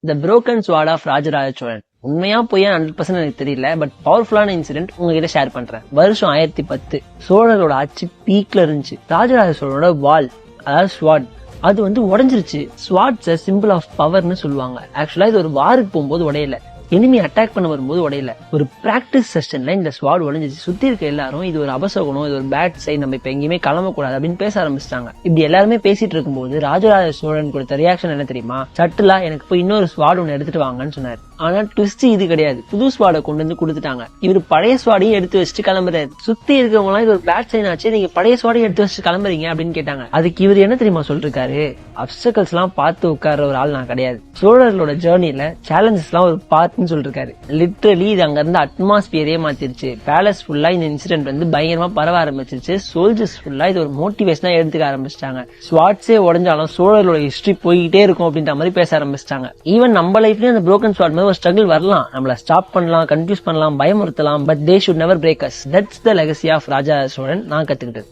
The broken sword of Rajaraja Cholan. உண்மையா போய் 100% எனக்கு தெரியல, பட் பவர்ஃபுல்லான இன்சிடென்ட் உங்ககிட்ட ஷேர் பண்றேன். வருஷம் 1010 சோழரோட ஆட்சி பீக்ல இருந்துச்சு. ராஜராஜ சோழனோட வால், அதாவது ஸ்வாட், அது உடைஞ்சிருச்சு. ஸ்வாட்ஸ் சிம்பிள் ஆஃப் பவர்னு சொல்லுவாங்க. ஆக்சுவலா இது ஒரு வாருக்கு போகும்போது உடையல, எனிமி அட்டாக் பண்ண வரும்போது உடையல. ஒரு பிராக்டிஸ் செஷன்ல இந்த ஸ்வாட் உடைஞ்சிச்சு. சுத்தி இருக்க எல்லாரும் இது ஒரு அபசகுணம், இது ஒரு பேட் சைட், நம்ம இப்ப எங்கேயுமே கிளம்பக்கூடாது அப்படின்னு பேச ஆரம்பிச்சிட்டாங்க. இப்படி எல்லாருமே பேசிட்டு இருக்கும்போது ராஜராஜ சோழன் கொடுத்த ரியாக்ஷன் என்ன தெரியுமா? சட்டுலா எனக்கு போய் இன்னொரு ஸ்வாட் ஒன்னு எடுத்துட்டு வாங்கன்னு சொன்னாரு. ஆனா ட்விஸ்ட் இது கிடையாது. புது ஸ்வாட கொண்டு வந்து கொடுத்துட்டாங்க. இவர் பழைய ஸ்வாடையும் எடுத்து வச்சுட்டு கிளம்புறாரு. சுத்தி இருக்கவங்க எல்லாம் இது ஒரு பேட் சைன் ஆச்சு, நீங்க பழைய ஸ்வாடையும் எடுத்து வச்சுட்டு கிளம்புறீங்க அப்படின்னு கேட்டாங்க. அதுக்கு இவர் என்ன தெரியுமா சொல்லிருக்காரு? அப்சக்கல்ஸ் எல்லாம் பார்த்து உட்கார்ற ஒரு ஆள் நான் கிடையாது. சோழர்களோட ஜேர்னில சேலஞ்சஸ் எல்லாம் ஒரு பார்ட்னு சொல்லிருக்காரு. லிட்டரலி இது அங்க இருந்து அட்மாஸ்பியரே மாத்திருச்சு. பேலஸ் ஃபுல்லா இந்த இன்சிடென்ட் பயங்கரமா பரவ ஆரம்பிச்சிருச்சு. சோல்ஜர்ஸ் ஃபுல்லா இது ஒரு மோட்டிவேஷனா எடுத்துக்க ஆரம்பிச்சிட்டாங்க. ஸ்வாட்ஸே உடஞ்சாலும் சோழர்களோட ஹிஸ்டரி போய்கிட்டே இருக்கும் அப்படின்ற மாதிரி பேச ஆரம்பிச்சிட்டாங்க. ஈவன் நம்ம லைஃப்லயும் அந்த broken sword ஒரு ஸ்ட்ரகிள் வரலாம், நம்மள ஸ்டாப் பண்ணலாம், கன்ஃபியூஸ் பண்ணலாம், பயமுறுத்தலாம், but they should never break us. That's the legacy of Rajaraja Cholan நான் கத்துக்கிட்டது.